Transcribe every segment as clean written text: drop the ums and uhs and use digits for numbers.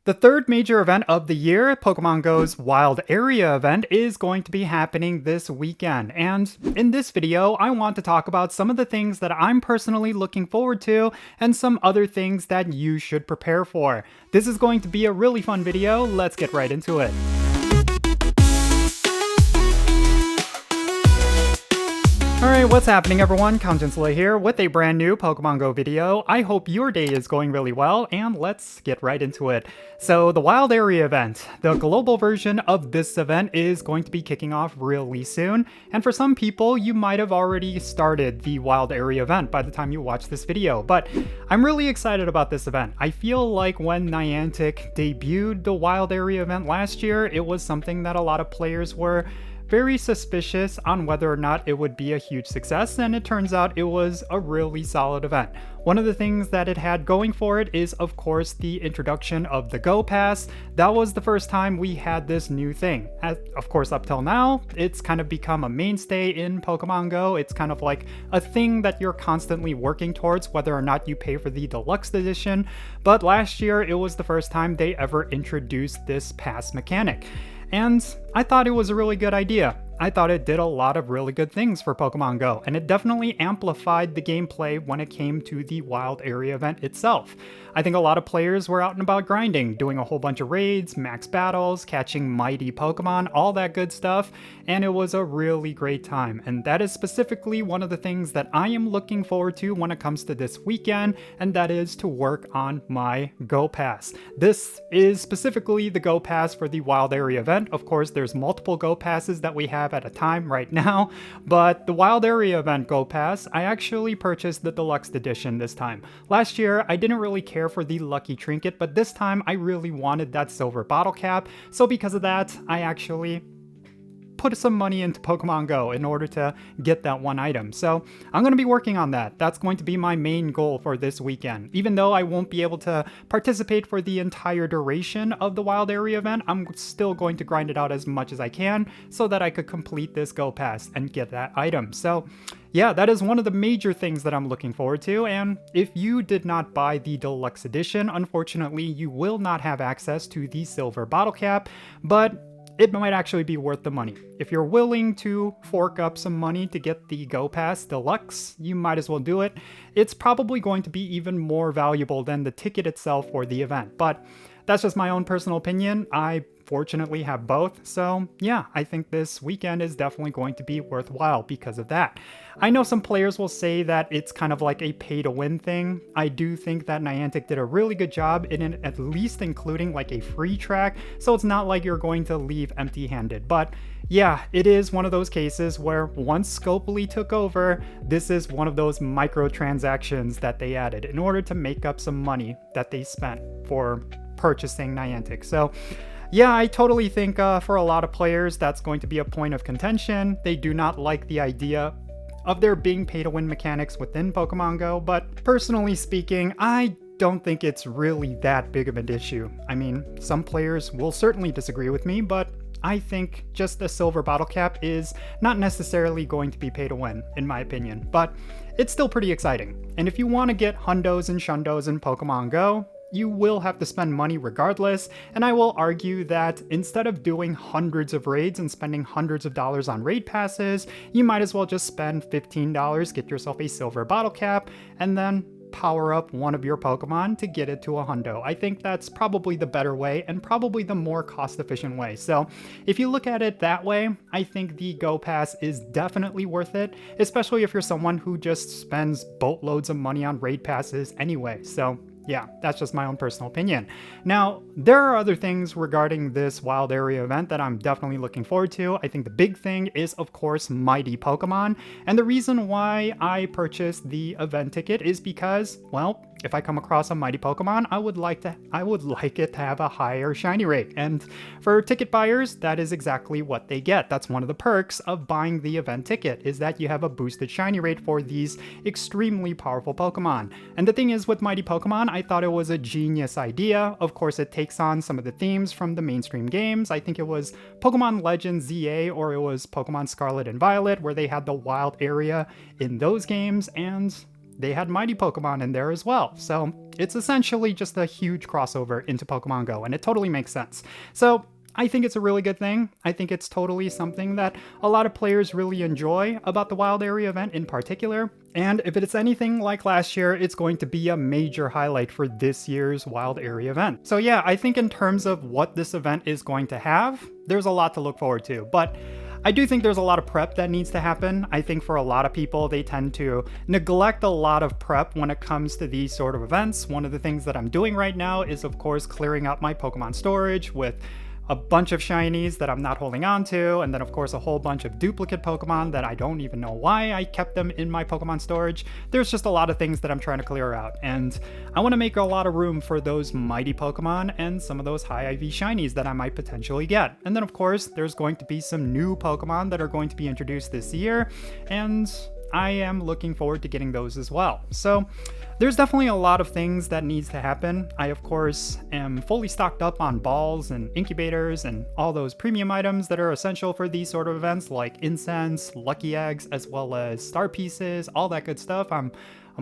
The third major event of the year, Pokemon GO's Wild Area event, is going to be happening this weekend. And in this video, I want to talk about some of the things that I'm personally looking forward to and some other things that you should prepare for. This is going to be a really fun video. Let's get right into it. Alright, what's happening everyone? Jinsula here with a brand new Pokemon GO video. I hope your day is going really well, and let's get right into it. So the Wild Area event, the global version of this event is going to be kicking off really soon, and for some people you might have already started the Wild Area event by the time you watch this video, but I'm really excited about this event. I feel like when Niantic debuted the Wild Area event last year, it was something that a lot of players were very suspicious on whether or not it would be a huge success, and it turns out it was a really solid event. One of the things that it had going for it is, of course, the introduction of the Go Pass. That was the first time we had this new thing. Of course, up till now, it's kind of become a mainstay in Pokemon Go. It's kind of like a thing that you're constantly working towards, whether or not you pay for the deluxe edition. But last year, it was the first time they ever introduced this pass mechanic. And I thought it was a really good idea. I thought it did a lot of really good things for Pokemon Go, and it definitely amplified the gameplay when it came to the Wild Area event itself. I think a lot of players were out and about grinding, doing a whole bunch of raids, max battles, catching mighty Pokemon, all that good stuff, and it was a really great time. And that is specifically one of the things that I am looking forward to when it comes to this weekend, and that is to work on my Go Pass. This is specifically the Go Pass for the Wild Area event. Of course, there's multiple Go Passes that we have at a time right now, but the Wild Area event Go Pass, I actually purchased the deluxe edition this time. Last year, I didn't really care for the lucky trinket, but this time I really wanted that silver bottle cap, so because of that, I actually put some money into Pokemon Go in order to get that one item. So I'm going to be working on that. That's going to be my main goal for this weekend. Even though I won't be able to participate for the entire duration of the Wild Area event, I'm still going to grind it out as much as I can so that I could complete this Go Pass and get that item. So yeah, that is one of the major things that I'm looking forward to, and if you did not buy the deluxe edition, unfortunately you will not have access to the silver bottle cap, but it might actually be worth the money. If you're willing to fork up some money to get the Go Pass Deluxe, you might as well do it. It's probably going to be even more valuable than the ticket itself for the event, but that's just my own personal opinion. I fortunately have both, so yeah, I think this weekend is definitely going to be worthwhile because of that. I know some players will say that it's kind of like a pay-to-win thing. I do think that Niantic did a really good job in it, at least including like a free track, so it's not like you're going to leave empty-handed. But yeah, it is one of those cases where once Scopely took over, this is one of those microtransactions that they added in order to make up some money that they spent for purchasing Niantic. So yeah, I totally think for a lot of players that's going to be a point of contention. They do not like the idea of there being pay-to-win mechanics within Pokemon Go, but personally speaking, I don't think it's really that big of an issue. I mean, some players will certainly disagree with me, but I think just a silver bottle cap is not necessarily going to be pay to win, in my opinion, but it's still pretty exciting. And if you want to get hundos and shundos in Pokemon Go, you will have to spend money regardless, and I will argue that instead of doing hundreds of raids and spending hundreds of dollars on raid passes, you might as well just spend $15, get yourself a silver bottle cap, and then power up one of your Pokemon to get it to a hundo. I think that's probably the better way and probably the more cost-efficient way. So if you look at it that way, I think the Go Pass is definitely worth it, especially if you're someone who just spends boatloads of money on raid passes anyway. So yeah, that's just my own personal opinion. Now, there are other things regarding this Wild Area event that I'm definitely looking forward to. I think the big thing is, of course, mighty Pokemon. And the reason why I purchased the event ticket is because, well, if I come across a mighty Pokemon, I would like it to have a higher shiny rate. And for ticket buyers, that is exactly what they get. That's one of the perks of buying the event ticket, is that you have a boosted shiny rate for these extremely powerful Pokemon. And the thing is, with mighty Pokemon, I thought it was a genius idea. Of course, it takes on some of the themes from the mainstream games. I think it was Pokemon Legends ZA, or it was Pokemon Scarlet and Violet, where they had the wild area in those games, and they had mighty Pokemon in there as well. So it's essentially just a huge crossover into Pokemon Go, and it totally makes sense. So I think it's a really good thing. I think it's totally something that a lot of players really enjoy about the Wild Area event in particular. And if it's anything like last year, it's going to be a major highlight for this year's Wild Area event. So yeah, I think in terms of what this event is going to have, there's a lot to look forward to. But I do think there's a lot of prep that needs to happen. I think for a lot of people, they tend to neglect a lot of prep when it comes to these sort of events. One of the things that I'm doing right now is, of course, clearing out my Pokemon storage with a bunch of shinies that I'm not holding on to, and then of course a whole bunch of duplicate Pokemon that I don't even know why I kept them in my Pokemon storage. There's just a lot of things that I'm trying to clear out, and I want to make a lot of room for those mighty Pokemon and some of those high IV shinies that I might potentially get. And then of course there's going to be some new Pokemon that are going to be introduced this year, and I am looking forward to getting those as well. So there's definitely a lot of things that needs to happen. I, of course, am fully stocked up on balls and incubators and all those premium items that are essential for these sort of events, like incense, lucky eggs, as well as star pieces, all that good stuff. I'm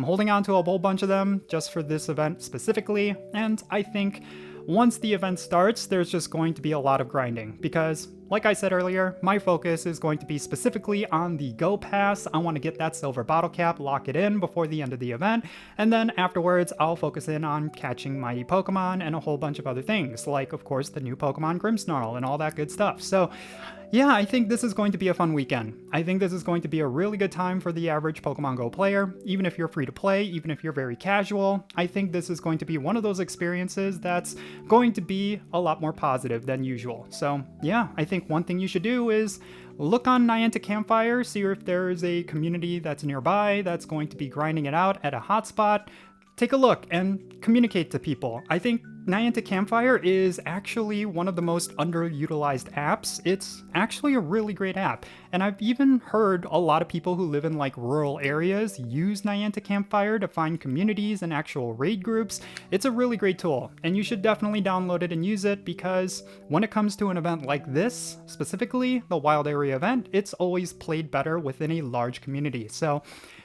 holding on to a whole bunch of them just for this event specifically, and I think once the event starts, there's just going to be a lot of grinding because, like I said earlier, my focus is going to be specifically on the Go Pass. I want to get that silver bottle cap, lock it in before the end of the event, and then afterwards I'll focus in on catching mighty Pokemon and a whole bunch of other things, like of course the new Pokemon Grimmsnarl and all that good stuff. So yeah, I think this is going to be a fun weekend. I think this is going to be a really good time for the average Pokemon Go player, even if you're free to play, even if you're very casual. I think this is going to be one of those experiences that's going to be a lot more positive than usual. So yeah, I think one thing you should do is look on Niantic Campfire, see if there's a community that's nearby that's going to be grinding it out at a hotspot. Take a look and communicate to people. I think Niantic Campfire is actually one of the most underutilized apps. It's actually a really great app. And I've even heard a lot of people who live in like rural areas use Niantic Campfire to find communities and actual raid groups. It's a really great tool, and you should definitely download it and use it because when it comes to an event like this, specifically the Wild Area event, it's always played better within a large community. So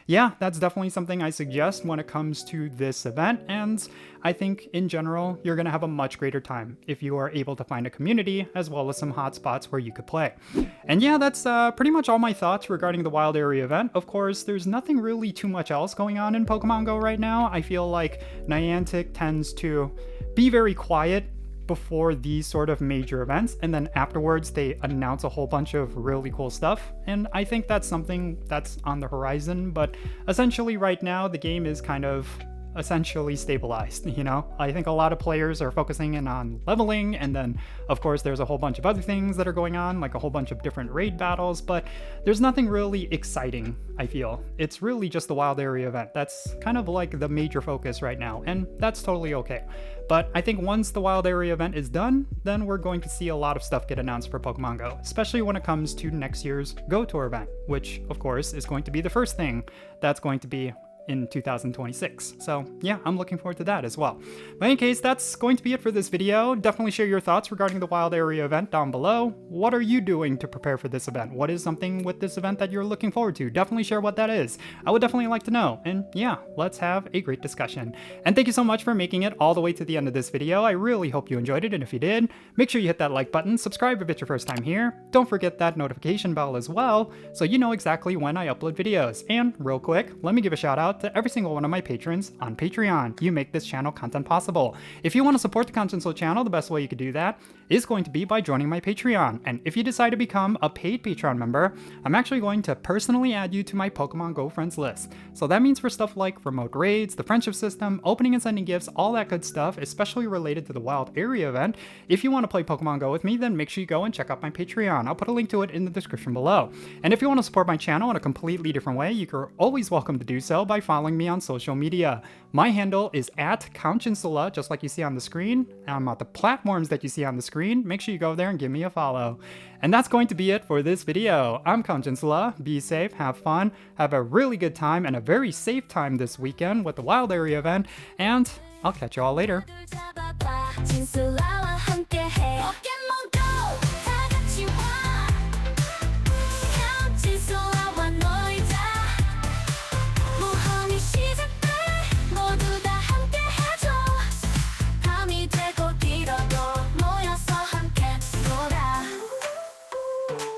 yeah, that's definitely something I suggest when it comes to this event, and I think in general, you're going to have a much greater time if you are able to find a community as well as some hotspots where you could play. And yeah, that's pretty much all my thoughts regarding the Wild Area event. Of course, there's nothing really too much else going on in Pokemon Go right now. I feel like Niantic tends to be very quiet before these sort of major events, and then afterwards they announce a whole bunch of really cool stuff, and I think that's something that's on the horizon. But essentially right now the game is kind of essentially stabilized, you know? I think a lot of players are focusing in on leveling, and then of course there's a whole bunch of other things that are going on, like a whole bunch of different raid battles, but there's nothing really exciting, I feel. It's really just the Wild Area event. That's kind of like the major focus right now, and that's totally okay. But I think once the Wild Area event is done, then we're going to see a lot of stuff get announced for Pokemon Go, especially when it comes to next year's Go Tour event, which of course is going to be the first thing that's going to be in 2026. So yeah, I'm looking forward to that as well. But in any case, that's going to be it for this video. Definitely share your thoughts regarding the Wild Area event down below. What are you doing to prepare for this event? What is something with this event that you're looking forward to? Definitely share what that is. I would definitely like to know. And yeah, let's have a great discussion. And thank you so much for making it all the way to the end of this video. I really hope you enjoyed it, and if you did, make sure you hit that like button, subscribe if it's your first time here. Don't forget that notification bell as well, so you know exactly when I upload videos. And real quick, let me give a shout out to every single one of my patrons on Patreon. You make this channel content possible. If you want to support the Content Soul channel, the best way you could do that is going to be by joining my Patreon. And if you decide to become a paid Patreon member, I'm actually going to personally add you to my Pokemon Go friends list. So that means for stuff like remote raids, the friendship system, opening and sending gifts, all that good stuff, especially related to the Wild Area event. If you want to play Pokemon Go with me, then make sure you go and check out my Patreon. I'll put a link to it in the description below. And if you want to support my channel in a completely different way, you're always welcome to do so by following me on social media. My handle is @Jinsula, just like you see on the screen. I'm at the platforms that you see on the screen. Make sure you go there and give me a follow. And that's going to be it for this video. I'm Jinsula. Be safe, have fun, have a really good time, and a very safe time this weekend with the Wild Area event, and I'll catch you all later. Jinsula.